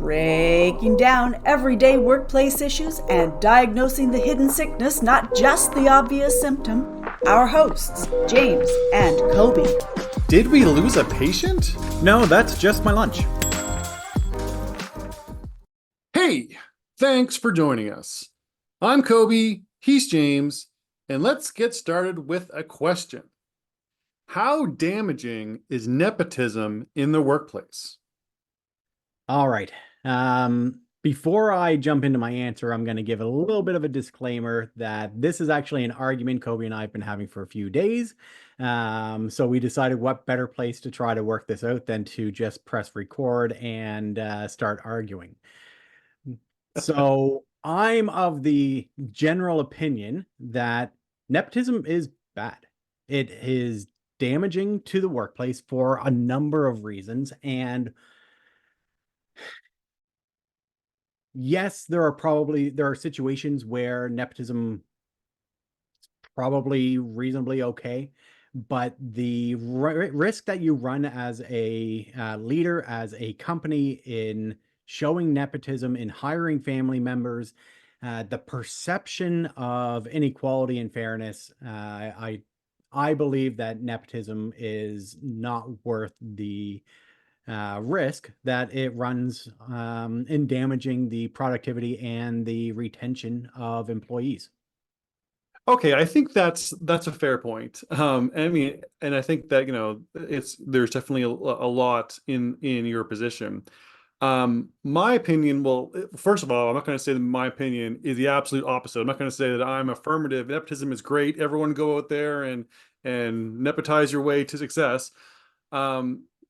breaking down everyday workplace issues and diagnosing the hidden sickness, not just the obvious symptom. Our hosts, James and Kobe. Did we lose a patient? No, that's just my lunch. Hey, thanks for joining us. I'm Kobe, he's James, and let's get started with a question. How damaging is nepotism in the workplace? All right. Before I jump into my answer, I'm going to give a little bit of a disclaimer that this is actually an argument Kobe and I have been having for a few days. So we decided what better place to try to work this out than to just press record and start arguing. So I'm of the general opinion that nepotism is bad. It is damaging to the workplace for a number of reasons. And yes, there are situations where nepotism is probably reasonably okay, but the risk that you run as a leader, as a company in showing nepotism, in hiring family members, the perception of inequality and fairness, I believe that nepotism is not worth the risk that it runs in damaging the productivity and the retention of employees. Okay, I think that's a fair point. I mean, and I think that there's definitely a lot in your position. My opinion, well, first of all, I'm not going to say that my opinion is the absolute opposite. I'm not going to say that I'm affirmative. Nepotism is great. Everyone go out there and nepotize your way to success.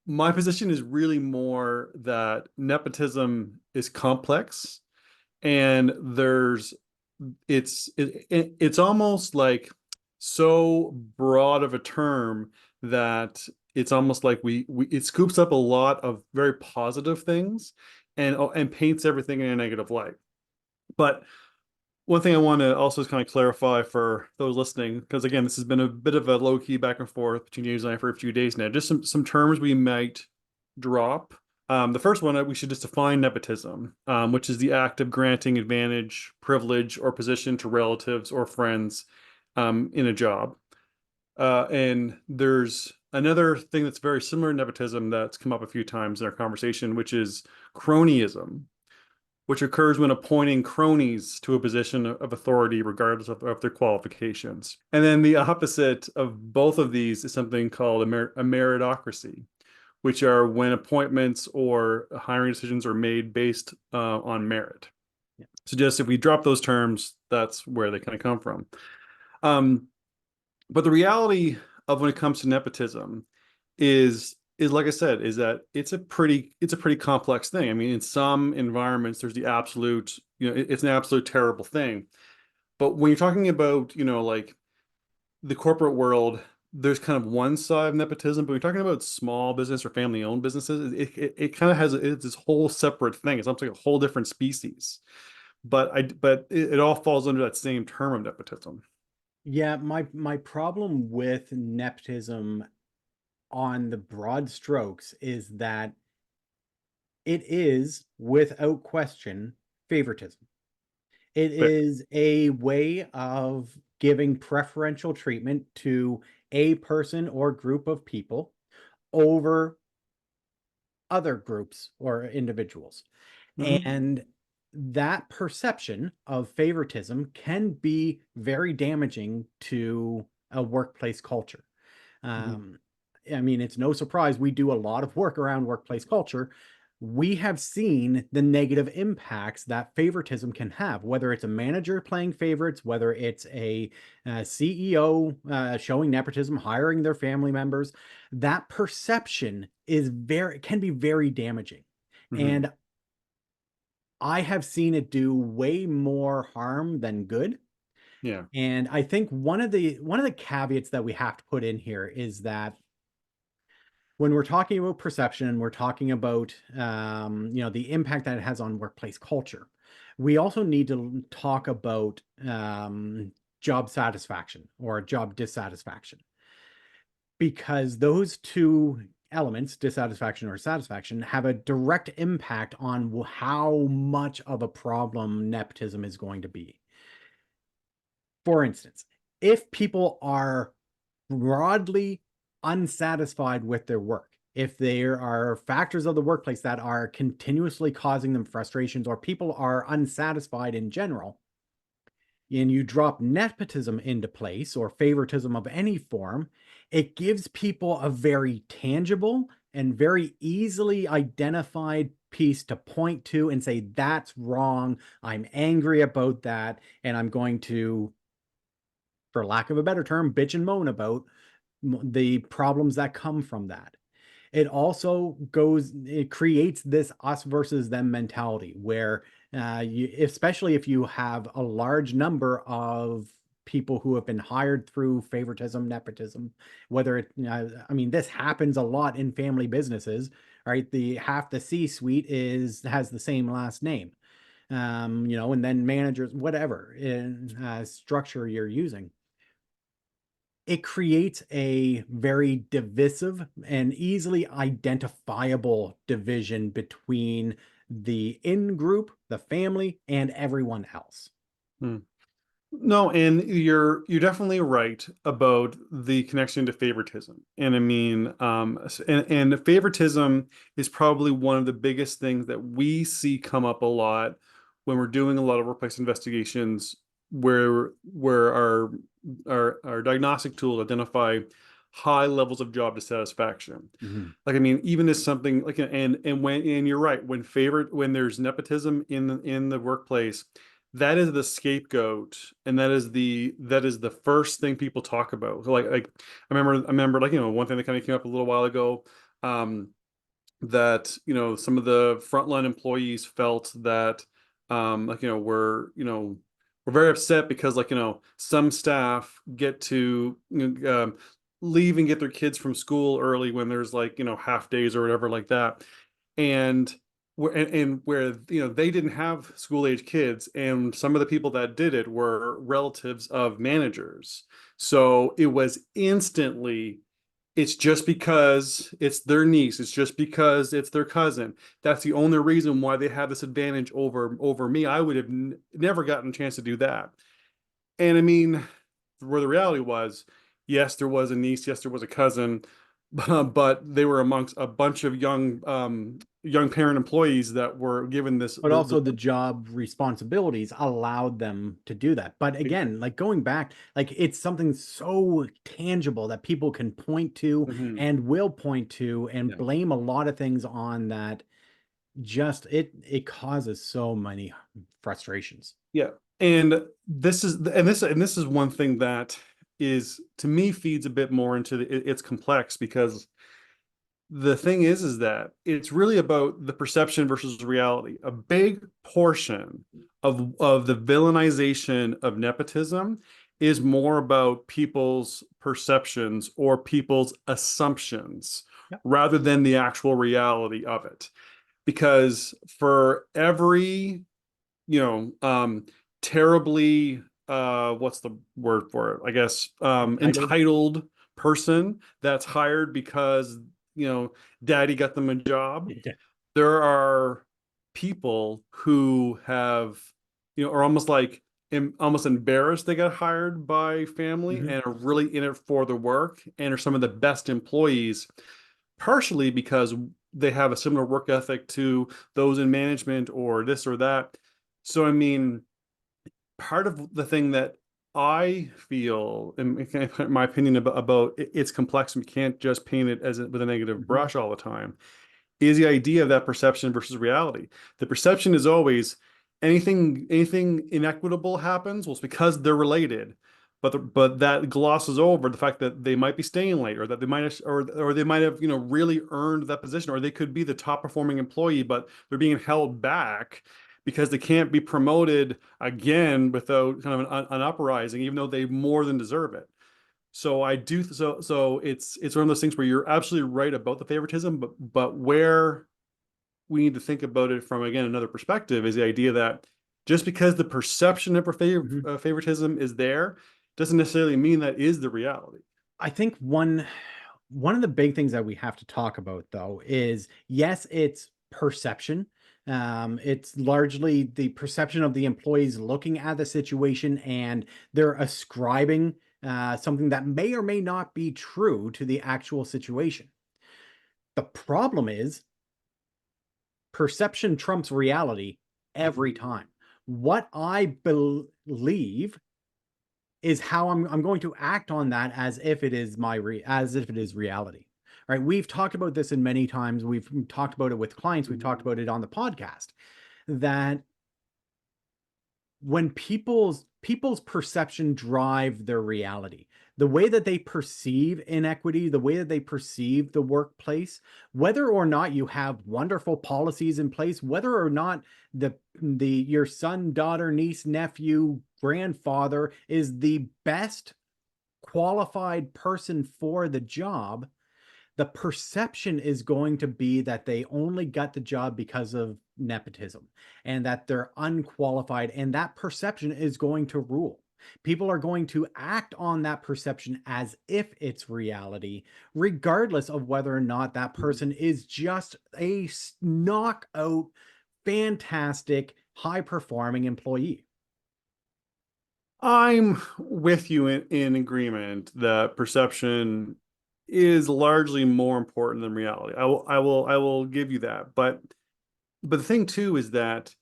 My position is really more that nepotism is complex, and it's almost like so broad of a term that it's almost like it scoops up a lot of very positive things and paints everything in a negative light. But one thing I want to also kind of clarify for those listening, because again, this has been a bit of a low-key back and forth between James and I for a few days now. Just some terms we might drop. The first one, we should just define nepotism, which is the act of granting advantage, privilege, or position to relatives or friends in a job. And there's another thing that's very similar to nepotism that's come up a few times in our conversation, which is cronyism, which occurs when appointing cronies to a position of authority, regardless of their qualifications. And then the opposite of both of these is something called a meritocracy, which are when appointments or hiring decisions are made based on merit. Yeah. So just if we drop those terms, that's where they kind of come from. But the reality of when it comes to nepotism is like I said, is that it's a pretty complex thing. I mean, in some environments, there's the absolute, it's an absolute terrible thing. But when you're talking about, like the corporate world, there's kind of one side of nepotism, but when you're talking about small business or family-owned businesses, it kind of it's this whole separate thing. It's almost like a whole different species. But it all falls under that same term of nepotism. Yeah, my problem with nepotism on the broad strokes is that it is, without question, favoritism. It is a way of giving preferential treatment to a person or group of people over other groups or individuals. Mm-hmm. And that perception of favoritism can be very damaging to a workplace culture. Mm-hmm. I mean, it's no surprise we do a lot of work around workplace culture. We have seen the negative impacts that favoritism can have, whether it's a manager playing favorites, whether it's a CEO showing nepotism, hiring their family members. That perception can be very damaging. Mm-hmm. And I have seen it do way more harm than good. Yeah. And I think one of the caveats that we have to put in here is that when we're talking about perception, we're talking about the impact that it has on workplace culture. We also need to talk about job satisfaction or job dissatisfaction, because those two elements, dissatisfaction or satisfaction, have a direct impact on how much of a problem nepotism is going to be. For instance, if people are broadly unsatisfied with their work, if there are factors of the workplace that are continuously causing them frustrations, or people are unsatisfied in general, and you drop nepotism into place or favoritism of any form, it gives people a very tangible and very easily identified piece to point to and say, that's wrong. I'm angry about that. And I'm going to, for lack of a better term, bitch and moan about the problems that come from that. It creates this us versus them mentality where especially if you have a large number of people who have been hired through favoritism, nepotism, whether it, I mean, this happens a lot in family businesses, right? Half the C-suite has the same last name, and then managers, whatever structure you're using. It creates a very divisive and easily identifiable division between the in-group, the family, and everyone else. No, and you're definitely right about the connection to favoritism. And I mean, and favoritism is probably one of the biggest things that we see come up a lot when we're doing a lot of workplace investigations where our diagnostic tools identify high levels of job dissatisfaction. Like, I mean, even as something like, and you're right, when there's nepotism in the workplace, that is the scapegoat, and that is the first thing people talk about. Like I remember like, one thing that kind of came up a little while ago, that some of the frontline employees felt that we're very upset because some staff get to leave and get their kids from school early when there's half days or whatever like that, and where they didn't have school age kids, and some of the people that did it were relatives of managers. So it was instantly, it's just because it's their niece, it's just because it's their cousin, that's the only reason why they have this advantage over me. I would have never gotten a chance to do that. And I mean, where the reality was, yes, there was a niece, yes, there was a cousin, but they were amongst a bunch of young parent employees that were given this. But also the job responsibilities allowed them to do that. But again, like going back, like it's something so tangible that people can point to and will point to and blame a lot of things on that. Just it causes so many frustrations. Yeah. And this is one thing that is, to me, feeds a bit more into it's complex, because the thing is that it's really about the perception versus reality. A big portion of the villainization of nepotism is more about people's perceptions or people's assumptions rather than the actual reality of it. Because for every terribly what's the word for it, I guess, entitled person that's hired because daddy got them a job, there are people who have are almost embarrassed they got hired by family and are really in it for the work and are some of the best employees, partially because they have a similar work ethic to those in management or this or that. So I mean, part of the thing that I feel, in my opinion, about it's complex, and we can't just paint it with a negative brush all the time, is the idea of that perception versus reality. The perception is always anything inequitable happens, well, it's because they're related. But that glosses over the fact that they might be staying late, or that they might have, or they might have really earned that position, or they could be the top performing employee, but they're being held back because they can't be promoted again without kind of an uprising, even though they more than deserve it. So I do so it's one of those things where you're absolutely right about the favoritism, but where we need to think about it from, again, another perspective, is the idea that just because the perception of favoritism is there doesn't necessarily mean that is the reality. I think one One of the big things that we have to talk about, though, is yes, it's perception. It's largely the perception of the employees looking at the situation, and they're ascribing something that may or may not be true to the actual situation. The problem is perception trumps reality every time. What I believe is how I'm going to act on that as if it is reality. Right? We've talked about this in many times. We've talked about it with clients. We've talked about it on the podcast, that when people's perception drive their reality, the way that they perceive inequity, the way that they perceive the workplace, whether or not you have wonderful policies in place, whether or not your son, daughter, niece, nephew, grandfather is the best qualified person for the job, the perception is going to be that they only got the job because of nepotism and that they're unqualified. And that perception is going to rule. People are going to act on that perception as if it's reality, regardless of whether or not that person is just a knockout, fantastic, high performing employee. I'm with you in agreement that perception is largely more important than reality. I will give you that. But the thing too is that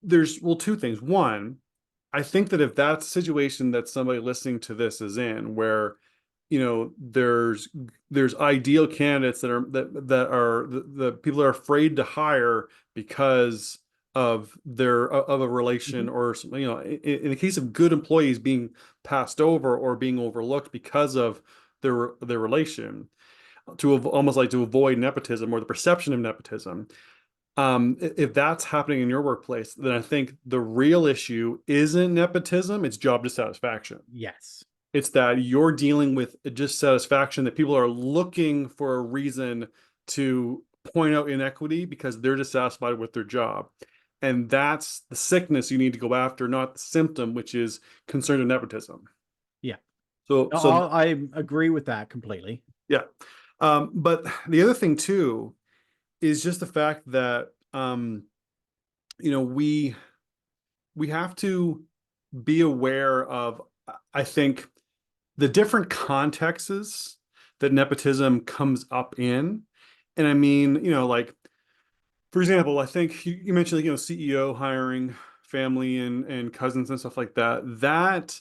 there's, well, two things. One, I think that if that's a situation that somebody listening to this is in, where there's ideal candidates that are the people are afraid to hire because of a relation, or in the case of good employees being passed over or being overlooked because of their relation, almost like to avoid nepotism or the perception of nepotism. If that's happening in your workplace, then I think the real issue isn't nepotism, it's job dissatisfaction. Yes. It's that you're dealing with a dissatisfaction, that people are looking for a reason to point out inequity because they're dissatisfied with their job. And that's the sickness you need to go after, not the symptom, which is concern of nepotism. Yeah. So, No, I agree with that completely. yeah. But the other thing too is just the fact that we have to be aware of, I think, the different contexts that nepotism comes up in. And I mean, like, for example, I think you mentioned, like, CEO hiring family and cousins and stuff like that. That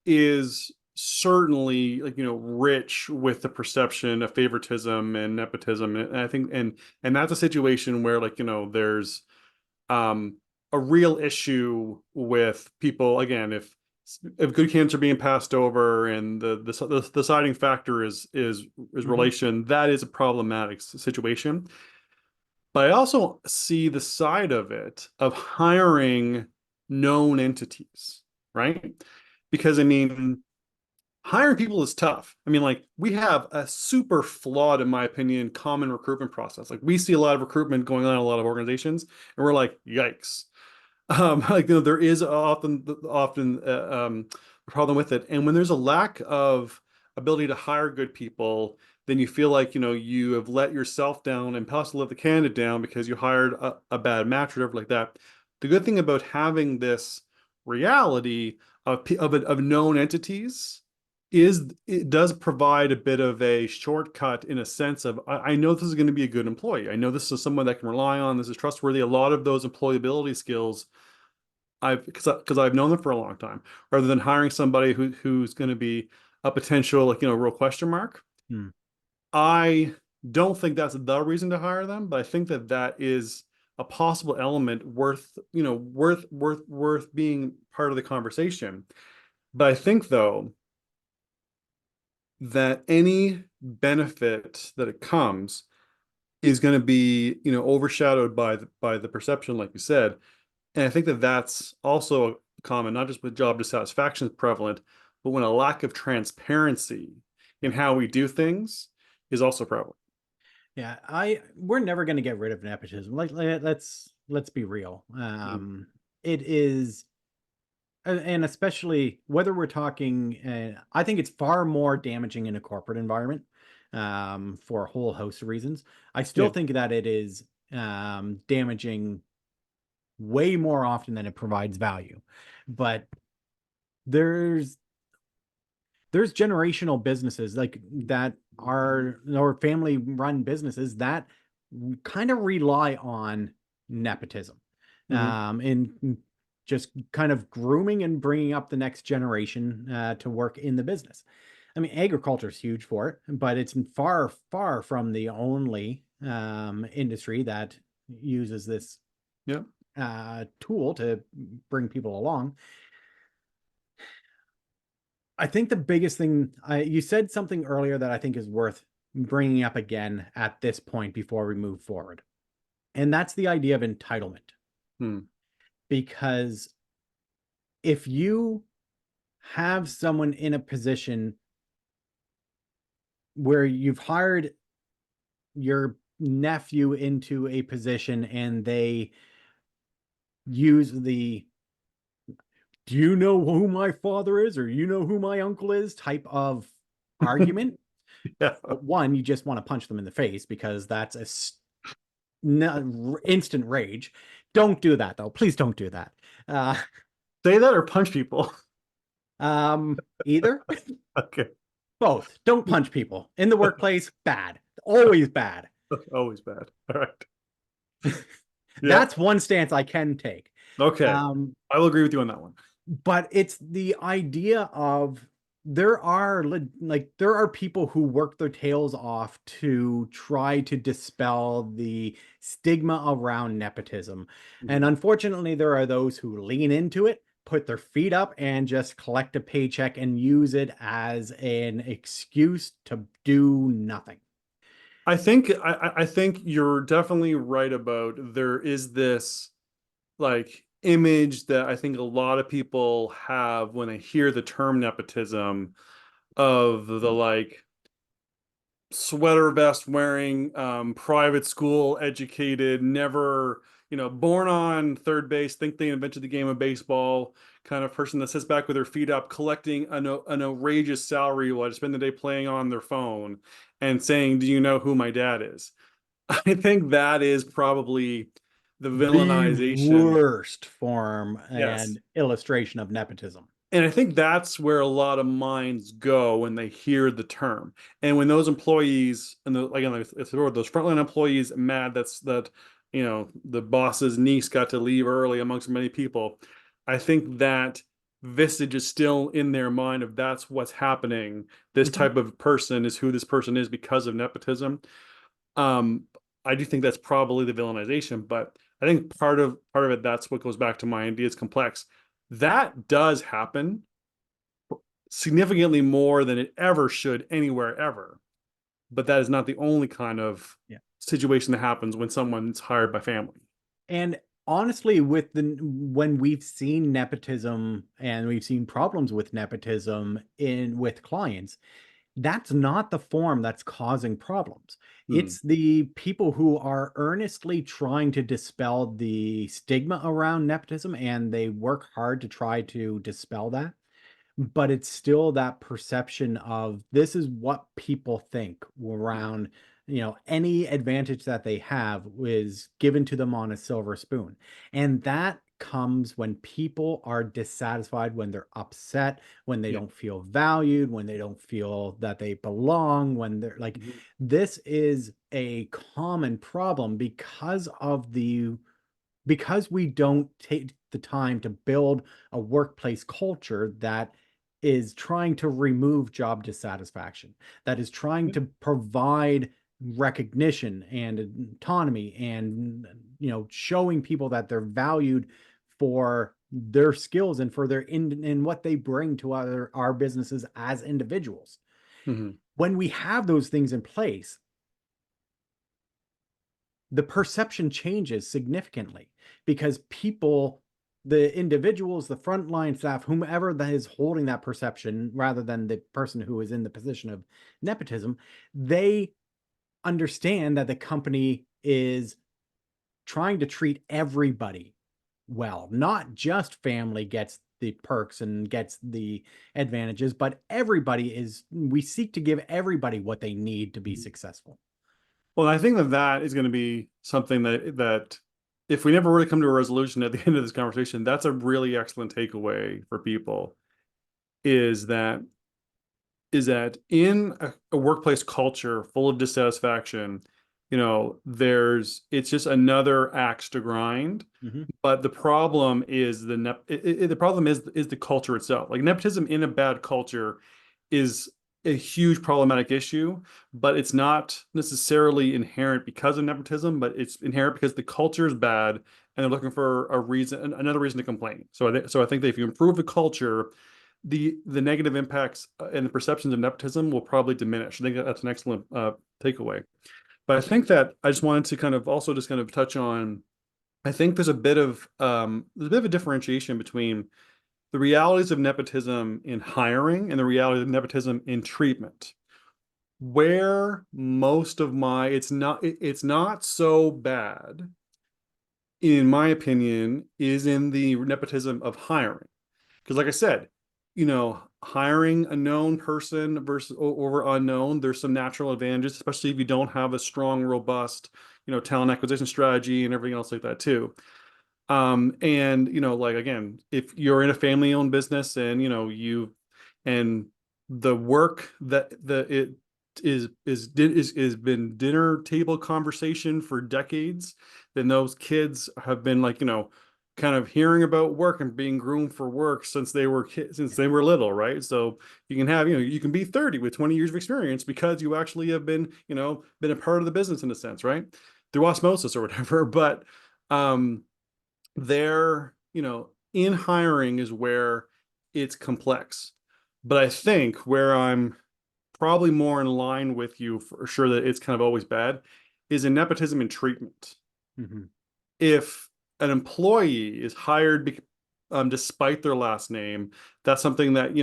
is certainly, like, rich with the perception of favoritism and nepotism. And I think, and that's a situation where, like, there's a real issue with people, again, if good candidates are being passed over and the deciding factor is relation, that is a problematic situation. But I also see the side of it of hiring known entities, right? Because I mean, hiring people is tough. I mean, like, we have a super flawed, in my opinion, common recruitment process. Like, we see a lot of recruitment going on in a lot of organizations, and we're like, yikes. Like, there is often a problem with it. And when there's a lack of ability to hire good people, then you feel like, you have let yourself down and possibly let the candidate down because you hired a bad match or whatever like that. The good thing about having this reality of known entities is it does provide a bit of a shortcut, in a sense of, I know this is going to be a good employee. I know this is someone that I can rely on. This is trustworthy. A lot of those employability skills, because I've known them for a long time, rather than hiring somebody who's going to be a potential, like, real question mark. I don't think that's the reason to hire them, but I think that is a possible element worth being part of the conversation. But I think, though, that any benefit that it comes is going to be, overshadowed by the perception, like you said. And I think that's also common, not just with job dissatisfaction is prevalent, but when a lack of transparency in how we do things is also prevalent. Yeah, we're never going to get rid of nepotism. Like, let's be real. It is And especially whether we're talking, I think it's far more damaging in a corporate environment, for a whole host of reasons. I still Yeah. think that it is damaging way more often than it provides value. But there's generational businesses like that are, or family run businesses that kind of rely on nepotism, Hmm. in just kind of grooming and bringing up the next generation to work in the business. I mean, agriculture is huge for it, but it's far, far from the only industry that uses this Yeah. tool to bring people along. I think the biggest thing, you said something earlier that I think is worth bringing up again at this point before we move forward. And that's the idea of entitlement. Hmm. Because if you have someone in a position where you've hired your nephew into a position and they use the "do you know who my father is, or you know who my uncle is" type of argument, Yeah. one, you just want to punch them in the face because that's a instant rage. Don't do that though. Please don't do that. Uh, Say that or punch people. Either, Okay. both. Don't punch people in the workplace. Bad. Always bad. Always bad. All right. Yeah. That's one stance I can take. Okay. Um, I will agree with you on that one. but it's the idea of there are there are people who work their tails off to try to dispel the stigma around nepotism. And Mhm. unfortunately, there are those who lean into it, put their feet up, and just collect a paycheck and use it as an excuse to do nothing. I think you're definitely right about there is this like image that I think a lot of people have when they hear the term nepotism of the like sweater vest wearing, private school educated, never, born on third base, think they invented the game of baseball kind of person that sits back with their feet up, collecting an outrageous salary while they spend the day playing on their phone and saying, "Do you know who my dad is?" I think that is probably the The villainization. worst form Yes. and illustration of nepotism. And I think that's where a lot of minds go when they hear the term. And when those employees, and again, like those frontline employees mad that the boss's niece got to leave early amongst many people, I think that visage is still in their mind of that's what's happening. This Mhm. type of person is who this person is because of nepotism. Um, I do think that's probably the villainization, but I think part of it, that's what goes back to my idea. It's complex. That does happen significantly more than it ever should anywhere ever. But that is not the only kind of Yeah. situation that happens when someone's hired by family. And honestly, with when we've seen nepotism and we've seen problems with nepotism in with clients, that's not the form that's causing problems. Hmm. It's the people who are earnestly trying to dispel the stigma around nepotism, and they work hard to try to dispel that. But it's still that perception of this is what people think around, any advantage that they have is given to them on a silver spoon. And that comes when people are dissatisfied, when they're upset, when they Yeah. don't feel valued, when they don't feel that they belong, when they're like, Mhm. this is a common problem because we don't take the time to build a workplace culture that is trying to remove job dissatisfaction, that is trying Yeah. to provide recognition and autonomy and showing people that they're valued for their skills and for their in what they bring to our businesses as individuals. Mhm. When we have those things in place, the perception changes significantly because people, the individuals, the frontline staff, whomever that is holding that perception, rather than the person who is in the position of nepotism, they understand that the company is trying to treat everybody well. Not just family gets the perks and gets the advantages, but we seek to give everybody what they need to be successful. Well, I think that is going to be something that if we never really come to a resolution at the end of this conversation, that's a really excellent takeaway for people. Is that in a workplace culture full of dissatisfaction, it's just another axe to grind. Mhm. But the problem is the problem is the culture itself. Like nepotism in a bad culture is a huge problematic issue, but it's not necessarily inherent because of nepotism, but it's inherent because the culture is bad and they're looking for another reason to complain. So I think that if you improve the culture, the negative impacts and the perceptions of nepotism will probably diminish. I think that's an excellent takeaway. But I think that I just wanted to kind of also just kind of touch on. I think there's a bit of a differentiation between the realities of nepotism in hiring and the reality of nepotism in treatment. Where most of my it's not so bad, in my opinion, is in the nepotism of hiring. Because like I said, hiring a known person versus over unknown, there's some natural advantages, especially if you don't have a strong, robust, talent acquisition strategy and everything else like that too. And like again, if you're in a family-owned business and and the work that it is been dinner table conversation for decades, then those kids have been like, kind of hearing about work and being groomed for work since they were little, right? So you can have, you can be 30 with 20 years of experience because you actually have been, been a part of the business in a sense, right? Through osmosis or whatever. But there, in hiring is where it's complex. But I think where I'm probably more in line with you for sure that it's kind of always bad is in nepotism and treatment. Mhm. If an employee is hired despite their last name, that's something that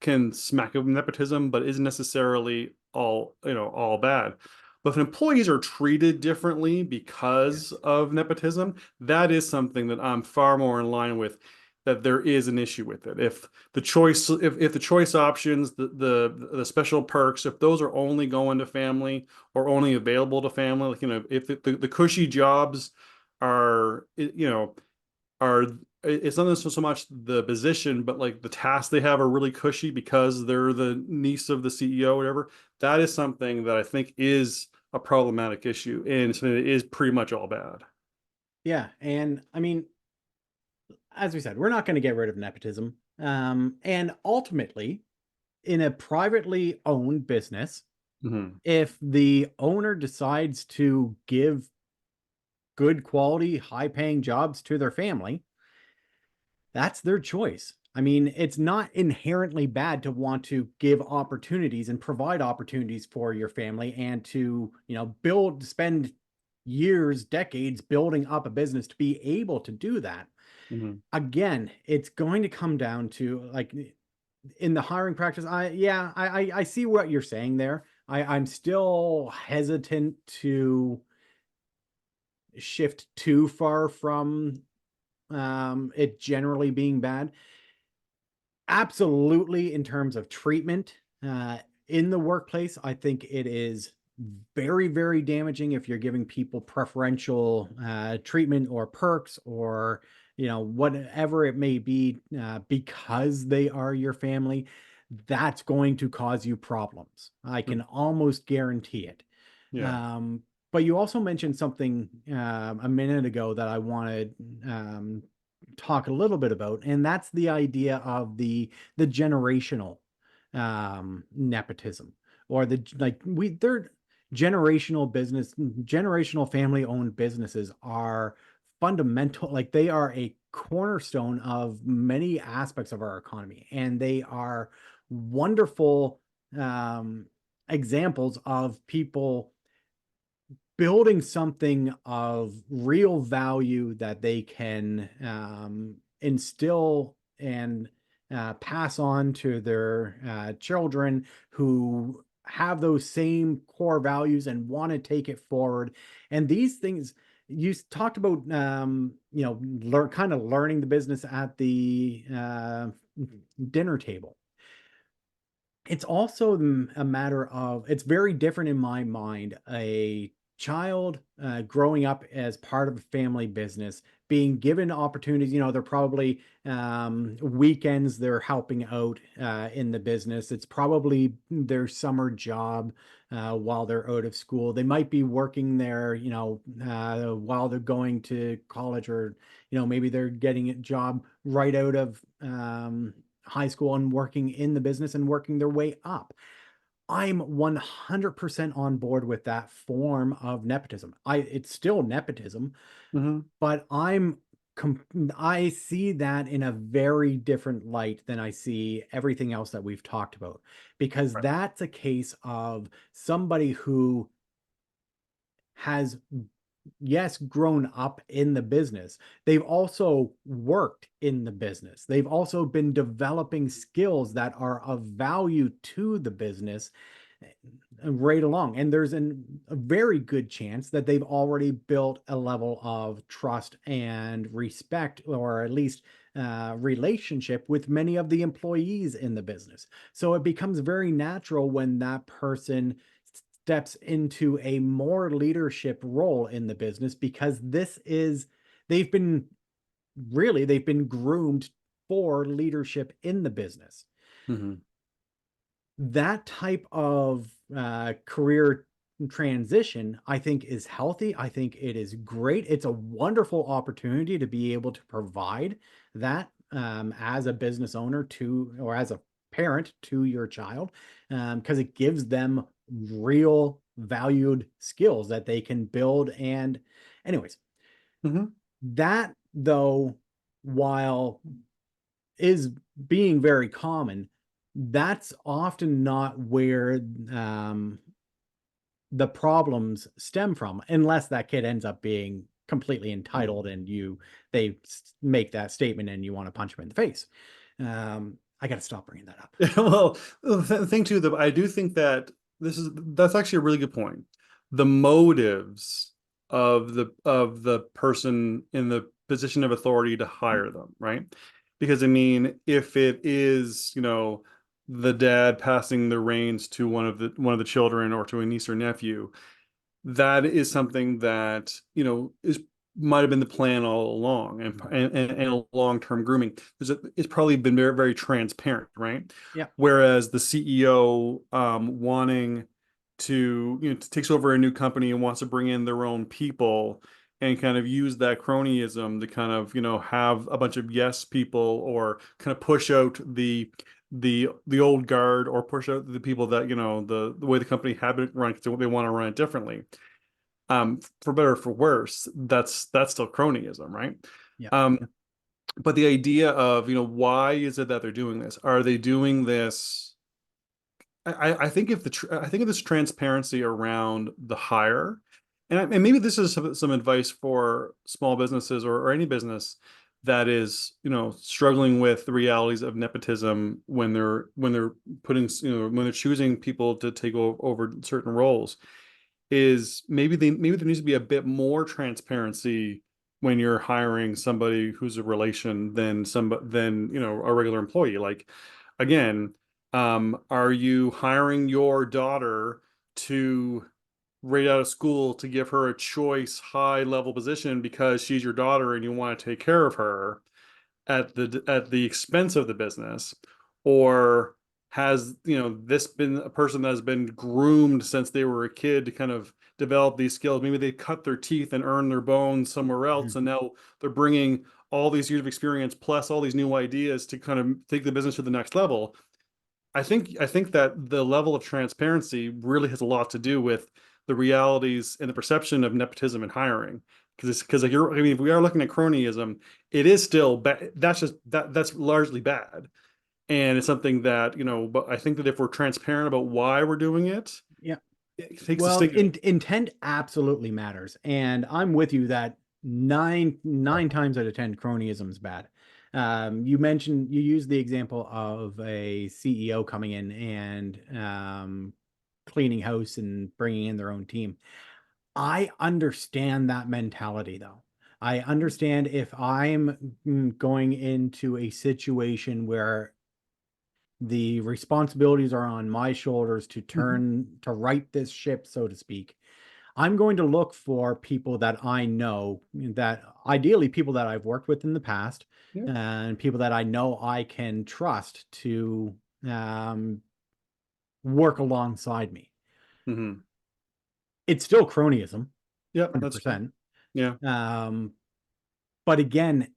can smack of nepotism, but isn't necessarily all bad. But if employees are treated differently because Yes. of nepotism, that is something that I'm far more in line with. That there is an issue with it. If the choice options, the special perks, if those are only going to family or only available to family, like if the cushy jobs are are it's not so much the position, but like the tasks they have are really cushy because they're the niece of the CEO or whatever. That is something that I think is a problematic issue and something that is pretty much all bad. Yeah, and I mean, as we said, we're not going to get rid of nepotism. And ultimately, in a privately owned business, Mhm. if the owner decides to give good quality, high paying jobs to their family, that's their choice. I mean, it's not inherently bad to want to give opportunities and provide opportunities for your family and to, spend years, decades building up a business to be able to do that. Mhm. Again, it's going to come down to like in the hiring practice. I see what you're saying there. I'm still hesitant to shift too far from it generally being bad. Absolutely, in terms of treatment in the workplace, I think it is very, very damaging if you're giving people preferential treatment or perks or whatever it may be because they are your family. That's going to cause you problems. I can almost guarantee it. Yeah. Um, but you also mentioned something a minute ago that I wanted talk a little bit about, and that's the idea of the generational nepotism or they're generational family owned businesses are fundamental, like they are a cornerstone of many aspects of our economy, and they are wonderful examples of people building something of real value that they can instill and pass on to their children who have those same core values and want to take it forward. And these things, you talked about kind of learning the business at the dinner table. It's also a matter of, it's very different in my mind, a child growing up as part of a family business, being given opportunities. They're probably weekends they're helping out in the business. It's probably their summer job while they're out of school. They might be working there, while they're going to college, or maybe they're getting a job right out of high school and working in the business and working their way up. I'm 100% on board with that form of nepotism. It's still nepotism, Mhm. but I see that in a very different light than I see everything else that we've talked about, because Right. that's a case of somebody who has, yes, grown up in the business. They've also worked in the business. They've also been developing skills that are of value to the business right along. And there's a very good chance that they've already built a level of trust and respect, or at least relationship with many of the employees in the business. So it becomes very natural when that person steps into a more leadership role in the business, because they've been they've been groomed for leadership in the business. Mhm. That type of career transition, I think, is healthy. I think it is great. It's a wonderful opportunity to be able to provide that as a business owner to, or as a parent to your child, because it gives them real valued skills that they can build. And anyways, Mhm. that though, while is being very common, that's often not where the problems stem from, unless that kid ends up being completely entitled and they make that statement and you want to punch them in the face. I got to stop bringing that up. Well, the thing too, that I do think that that's actually a really good point. The motives of the person in the position of authority to hire them, right? Because I mean, if it is, the dad passing the reins to one of the children, or to a niece or nephew, that is something that is might have been the plan all along, and a long-term grooming. It's probably been very, very transparent, right? Yeah. Whereas the CEO wanting to takes over a new company and wants to bring in their own people, and kind of use that cronyism to kind of have a bunch of yes people, or kind of push out the old guard, or push out the people that the way the company had been run, because they want to run it differently. For better or for worse, that's still cronyism, right? Yeah. But the idea of why is it that they're doing this? Are they doing this? I think I think of this transparency around the hire, and maybe this is some advice for small businesses, or any business that is struggling with the realities of nepotism, when they're putting when they're choosing people to take over certain roles, is maybe there needs to be a bit more transparency when you're hiring somebody who's a relation than a regular employee. Like, again, are you hiring your daughter to right out of school to give her a choice high level position because she's your daughter and you want to take care of her at the expense of the business? Or has this been a person that has been groomed since they were a kid to kind of develop these skills? Maybe they cut their teeth and earn their bones somewhere else, Mhm. and now they're bringing all these years of experience plus all these new ideas to kind of take the business to the next level. I think that the level of transparency really has a lot to do with the realities and the perception of nepotism and hiring. Because like I mean, if we are looking at cronyism, it is still bad. That's largely bad, and it's something that But I think that if we're transparent about why we're doing it, Yeah. it takes the Well, sting. intent absolutely matters, and I'm with you that nine times out of 10, cronyism is bad. You used the example of a CEO coming in and cleaning house and bringing in their own team. I understand that mentality though. I understand if I'm going into a situation where the responsibilities are on my shoulders to to right this ship, so to speak. I'm going to look for people that I know, that ideally people that I've worked with in the past, Yeah. and people that I know I can trust to um, work alongside me. Mm-hmm. It's still cronyism, Yeah, that's true. 100%. Yeah. Um, but again,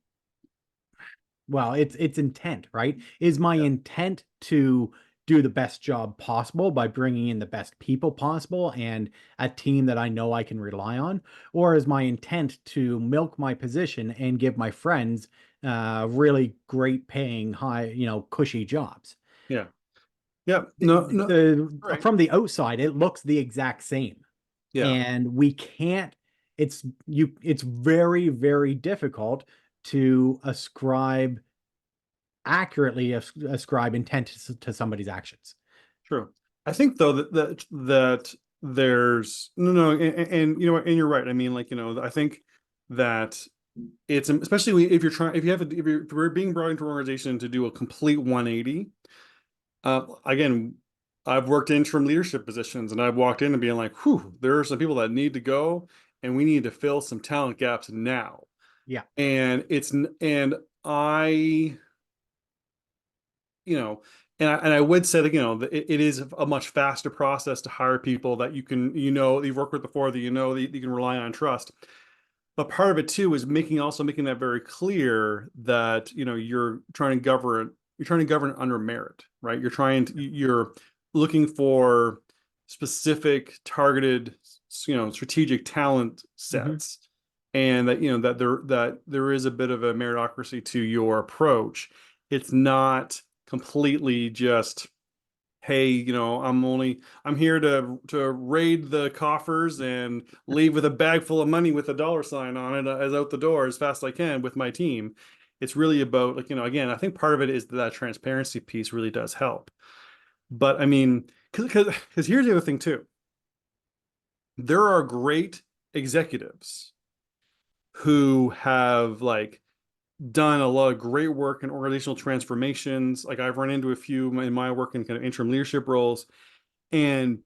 well, it's intent, right? Is my Yeah. intent to do the best job possible by bringing in the best people possible and a team that I know I can rely on? Or is my intent to milk my position and give my friends really great paying, high, cushy jobs? Yeah. Yeah. No, no. Right. From the outside, it looks the exact same. Yeah. And we can't, it's very, very difficult to accurately ascribe intent to somebody's actions. True. I think though that there's and you know what, and you're right. I mean, like, I think that it's especially if you're trying if you're being brought into an organization to do a complete 180. Again, I've worked interim leadership positions and I've walked in and being like, whew, there are some people that need to go and we need to fill some talent gaps now. Yeah. And I and I would say that, it is a much faster process to hire people that that you've worked with before, that that you can rely on and trust. But part of it too is making that very clear that, you're trying to govern under merit, right? You're looking for specific targeted, strategic talent Mm-hmm. sets. And that, that there is a bit of a meritocracy to your approach. It's not completely just, hey, I'm here to raid the coffers and leave with a bag full of money with a dollar sign on it as out the door as fast as I can with my team. It's really about, like, again, I think part of it is that transparency piece really does help. But I mean, because here's the other thing too. There are great executives who have, like, done a lot of great work in organizational transformations. Like, I've run into a few in my work in kind of interim leadership roles, and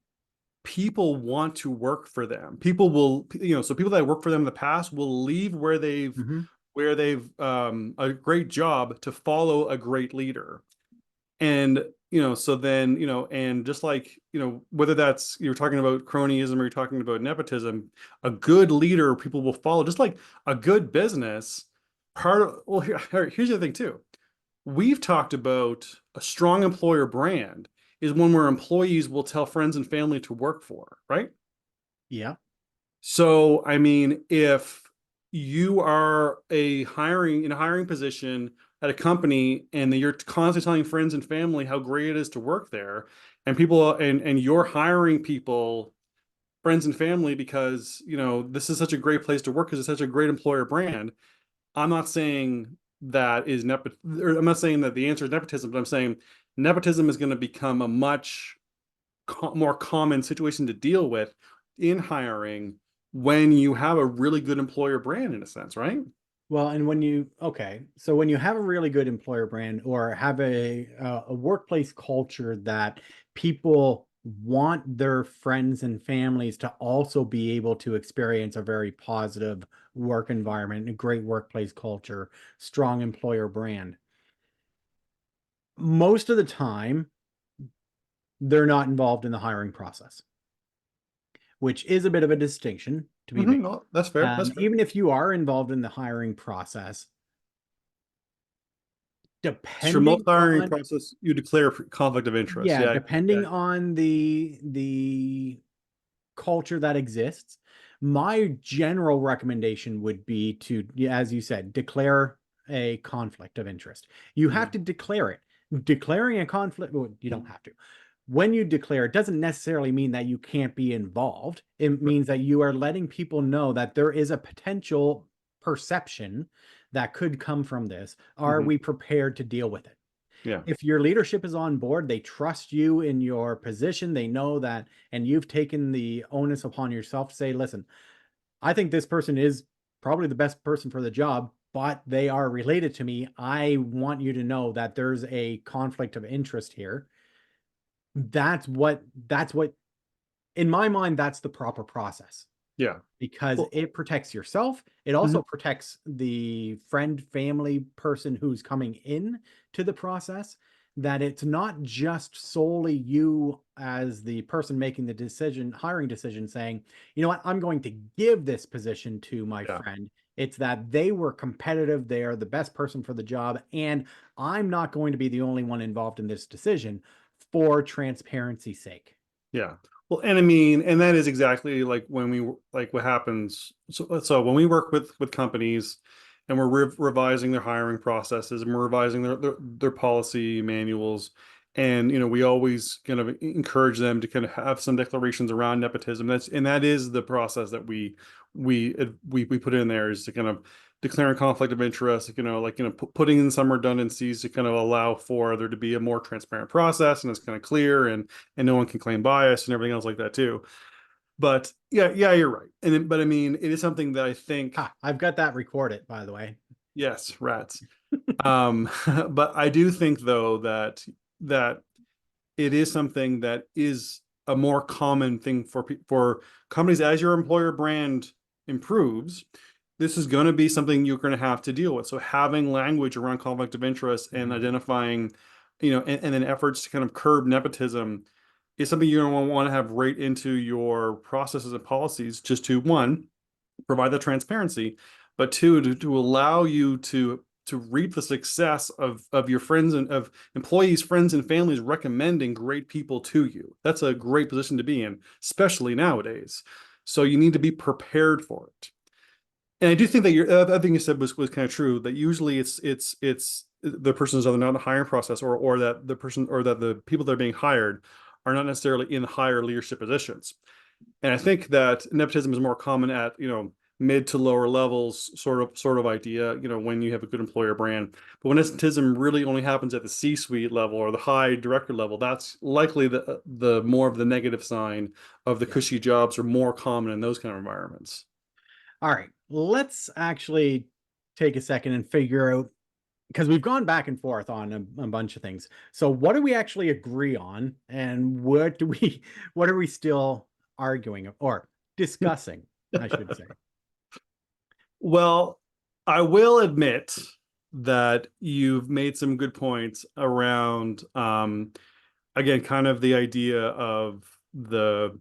people want to work for them. People will, so people that work for them in the past will leave Mm-hmm. where they've a great job to follow a great leader. And, so then, and just like, whether that's, you're talking about cronyism or you're talking about nepotism, a good leader people will follow, just like a good business. Here's the other thing too. We've talked about a strong employer brand is one where employees will tell friends and family to work for, right? Yeah. So, I mean, if you are in a hiring position at a company and you're constantly telling friends and family how great it is to work there, and you're hiring people, friends and family, because, this is such a great place to work because it's such a great employer brand. I'm not saying I'm not saying that the answer is nepotism, but I'm saying nepotism is going to become a much more common situation to deal with in hiring when you have a really good employer brand, in a sense, right? Well, and so when you have a really good employer brand or have a workplace culture that people want their friends and families to also be able to experience a very positive work environment, a great workplace culture, strong employer brand. Most of the time, they're not involved in the hiring process, which is a bit of a distinction to be made. No, that's fair. That's fair. Even if you are involved in the hiring process, So, remote depending hiring on process, you declare conflict of interest. yeah, Yeah, yeah. depending on the culture that exists, my general recommendation would be to, yeah, as you said, declare a conflict of interest. You have Mhm. to declare it. Declaring a conflict, well, you don't have to. When you declare, it doesn't necessarily mean that you can't be involved. It Right. means that you are letting people know that there is a potential perception that could come from this. Are Mhm. we prepared to deal with it? Yeah. If your leadership is on board, they trust you in your position, they know that, and you've taken the onus upon yourself to say, listen, I think this person is probably the best person for the job, but they are related to me. I want you to know that there's a conflict of interest here. That's what in my mind, that's the proper process, Yeah. because Well, it protects yourself. It mhm. also protects the friend, family person who's coming in to the process, that it's not just solely you as the person making the decision, hiring decision, saying, you know what, I'm going to give this position to my Yeah. friend. It's that they were competitive, they are the best person for the job, and I'm not going to be the only one involved in this decision for transparency's sake. Yeah. Well, and I mean, and that is exactly like when like what happens. So when we work with companies and we're revising their hiring processes and we're revising their policy manuals, and we always kind of encourage them to kind of have some declarations around nepotism. That is the process that we put in there, is to kind of declaring conflict of interest, putting in some redundancies to kind of allow for there to be a more transparent process, and it's kind of clear, and no one can claim bias and everything else like that too. But yeah, you're right. But I mean, it is something that I think, I've got that recorded, by the way. yes, rats. But I do think though that it is something that is a more common thing for companies. As your employer brand improves, this is going to be something you're going to have to deal with. So having language around conflict of interest and identifying, and then efforts to kind of curb nepotism is something you're going to want to have right into your processes and policies, just to, one, provide the transparency, but two, to allow you to reap the success of your friends and of employees, friends, and families recommending great people to you. That's a great position to be in, especially nowadays. So you need to be prepared for it. And I do think that your other thing you said was kind of true, that usually it's the person is either not in the hiring process, or that the person, or that the people that are being hired are not necessarily in higher leadership positions. And I think that nepotism is more common at, mid to lower levels, sort of idea, when you have a good employer brand. But when nepotism really only happens at the C-suite level or the high director level, that's likely the more of the negative sign of the Yeah. cushy jobs are more common in those kind of environments. All right, let's actually take a second and figure out, because we've gone back and forth on a bunch of things. So what do we actually agree on, and what are we still arguing or discussing, I should say? Well, I will admit that you've made some good points around, again, kind of the idea of the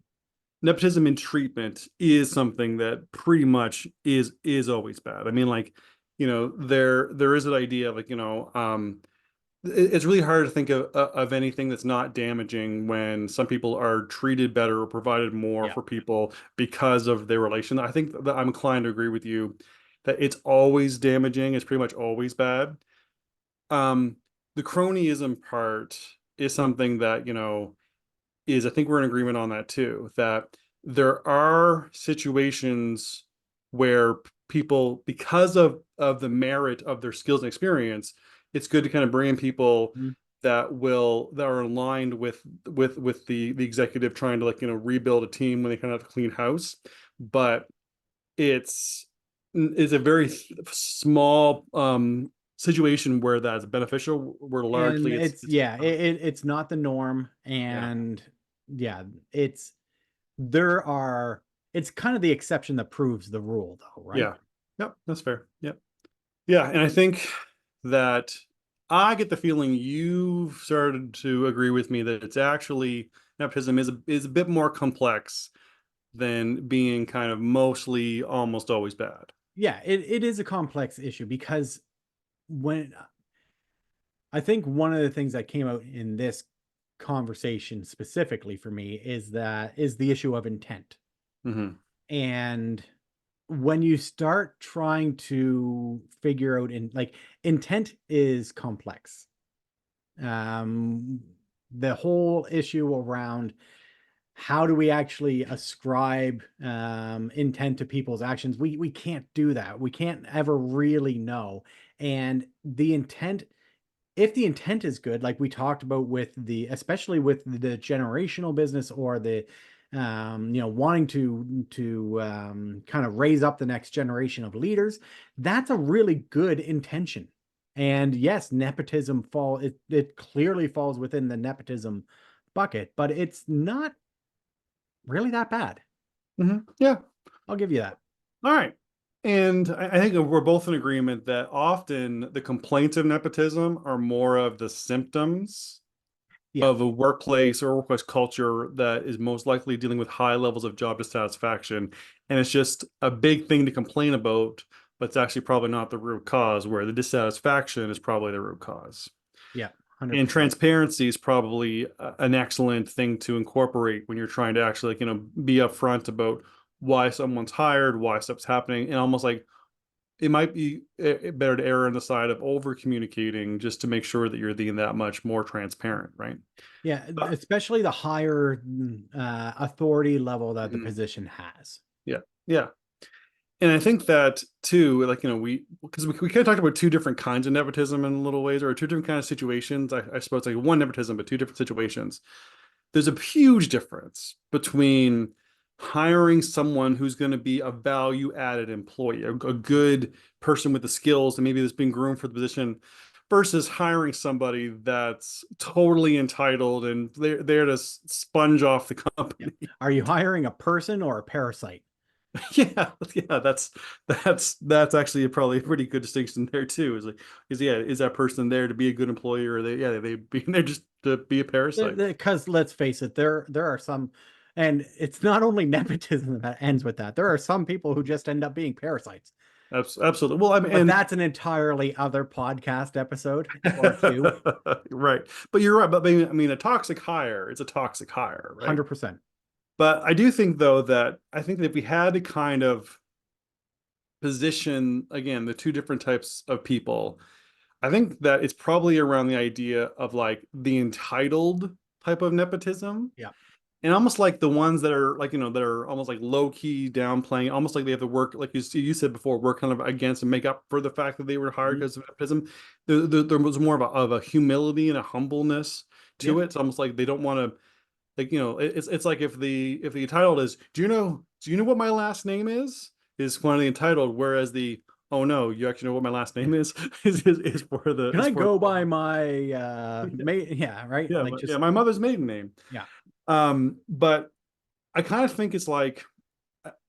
nepotism in treatment is something that pretty much is always bad. I mean, like, there is an idea of, like, it's really hard to think of anything that's not damaging when some people are treated better or provided more Yeah. for people because of their relation. I think that I'm inclined to agree with you that it's always damaging. It's pretty much always bad. Um, the cronyism part is something that, I think we're in agreement on that too, that there are situations where people, because of the merit of their skills and experience, it's good to kind of bring in people Mhm. that are aligned with the executive trying to, like, rebuild a team when they kind of have to clean house. But it's a very small situation where that's beneficial, where And largely it's not the norm, yeah. and yeah, it's kind of the exception that proves the rule, though, right? Yeah. Yep, that's fair. Yep. Yeah, and I think that I get the feeling you've started to agree with me that it's actually nepotism is a bit more complex than being kind of mostly almost always bad. Yeah, it is a complex issue, because when I think one of the things that came out in this conversation specifically for me is the issue of intent. Hmm. And when you start trying to figure out, intent is complex. Um, the whole issue around how do we actually ascribe intent to people's actions, we can't do that. We can't ever really know. And the intent if the intent is good, like we talked about with especially with the generational business, or the wanting to kind of raise up the next generation of leaders, that's a really good intention. And yes, nepotism it clearly falls within the nepotism bucket, but it's not really that bad. Yeah. I'll give you that. All right. And I think we're both in agreement that often the complaints of nepotism are more of the symptoms Yeah. of a workplace or workplace culture that is most likely dealing with high levels of job dissatisfaction. And it's just a big thing to complain about, but it's actually probably not the root cause, where the dissatisfaction is probably the root cause. Yeah. And 100%. transparency is probably an excellent thing to incorporate when you're trying to actually, be upfront about why someone's hired, why stuff's happening, and almost like it might be better to err on the side of over communicating just to make sure that you're being that much more transparent, right? Yeah, But, especially the higher authority level that the mhm, position has. yeah, yeah. And I think that too, like, because we kind of talked about two different kinds of nepotism in little ways, or two different kind of situations. I suppose like one nepotism, but two different situations. There's a huge difference between hiring someone who's going to be a value added employee, a good person with the skills and maybe that's been groomed for the position, versus hiring somebody that's totally entitled and they're there to sponge off the company. Yeah. Are you hiring a person or a parasite? Yeah, yeah, that's actually probably a pretty good distinction there too. Is that person there to be a good employee, or they being there just to be a parasite? Because let's face it, there are some, and it's not only nepotism that ends with that. There are some people who just end up being parasites. Absolutely. Well, I mean, But that's an entirely other podcast episode or two. right. But you're right. But I mean, a toxic hire, it's a toxic hire, right? 100%. But I do think, though, that I think that if we had to kind of position, again, the two different types of people, I think that it's probably around the idea of like the entitled type of nepotism. Yeah. And almost like the ones that are like, that are almost like low key downplaying, almost like they have to work, like you said before, work kind of against and make up for the fact that they were hired because of nepotism. There was more of a humility and a humbleness to Yeah. it. It's almost like they don't want to, like, it's like if the entitled is, do you know what my last name is one of the entitled, whereas the, oh no, you actually know what my last name is for the, Can is I for go the, by my yeah, right? yeah, Like just my mother's maiden name. yeah. But I kind of think it's like,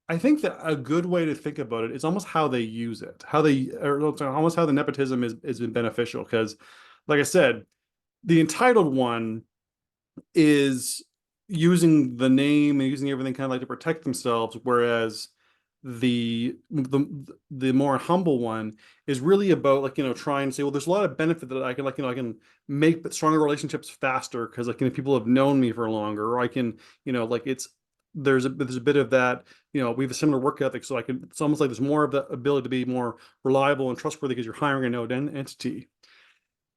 I think that a good way to think about it is almost how they use it, or almost how the nepotism is been beneficial. Because, like I said, the entitled one is using the name and using everything kind of like to protect themselves, whereas the more humble one is really about, like, trying to say, well, there's a lot of benefit that I can, like, I can make stronger relationships faster because, like, people have known me for longer, or I can, like, there's a bit of that, we have a similar work ethic, so it's almost like there's more of the ability to be more reliable and trustworthy because you're hiring a known entity.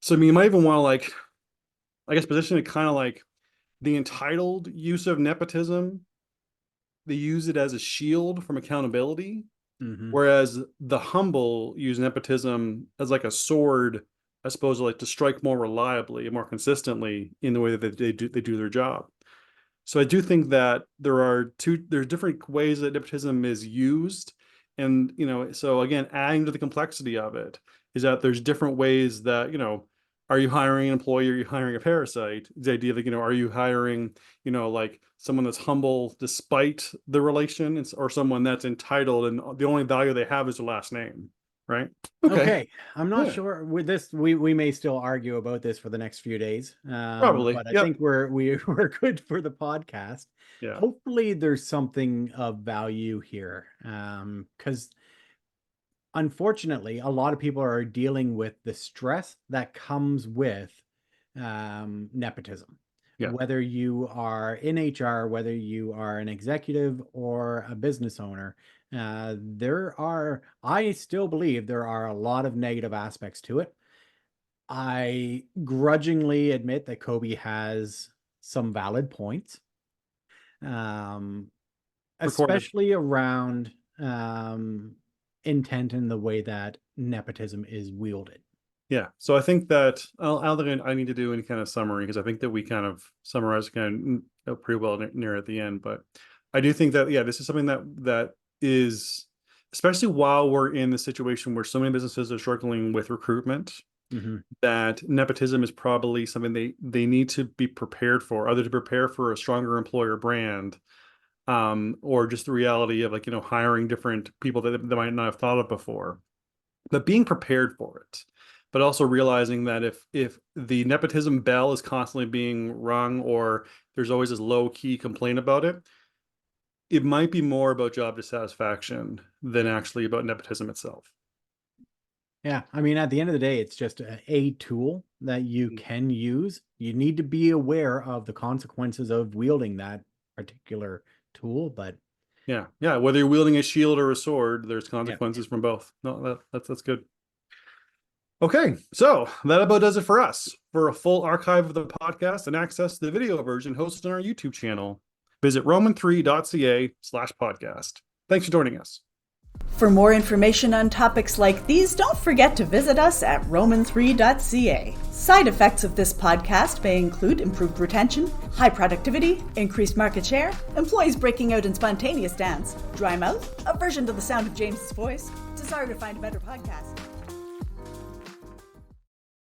So I mean, you might even want to, like, I guess, position it kind of like the entitled use of nepotism. They use it as a shield from accountability, Mm-hmm. whereas the humble use nepotism as like a sword, I suppose, like to strike more reliably and more consistently in the way that they do their job. So I do think that there's different ways that nepotism is used. And, so again, adding to the complexity of it is that there's different ways that, are you hiring an employee? Are you hiring a parasite? The idea that, are you hiring, like someone that's humble despite the relation, or someone that's entitled and the only value they have is their last name, right? Okay, I'm not Yeah, sure with this. We may still argue about this for the next few days, probably. but I Yep. think we're good for the podcast. Yeah. Hopefully, there's something of value here, because unfortunately, a lot of people are dealing with the stress that comes with nepotism. Yeah. Whether you are in HR, whether you are an executive or a business owner, I still believe there are a lot of negative aspects to it. I grudgingly admit that Kobe has some valid points, um, Recorded. especially around intent in the way that nepotism is wielded. Yeah. So I think that I don't think I need to do any kind of summary, because I think that we kind of summarized kind of pretty well near at the end. But I do think that, yeah, this is something that is, especially while we're in the situation where so many businesses are struggling with recruitment, that nepotism is probably something they need to be prepared for, either to prepare for a stronger employer brand, or just the reality of, like, hiring different people that they might not have thought of before, but being prepared for it. But also realizing that if the nepotism bell is constantly being rung, or there's always this low key complaint about it, it might be more about job dissatisfaction than actually about nepotism itself. Yeah, I mean, at the end of the day, it's just a tool that you can use. You need to be aware of the consequences of wielding that particular tool, but Yeah, whether you're wielding a shield or a sword, there's consequences from both. No, that's good. Okay, so that about does it for us. For a full archive of the podcast and access to the video version hosted on our YouTube channel, visit roman3.ca/podcast. Thanks for joining us. For more information on topics like these, don't forget to visit us at roman3.ca. Side effects of this podcast may include improved retention, high productivity, increased market share, employees breaking out in spontaneous dance, dry mouth, aversion to the sound of James's voice, desire to find a better podcast.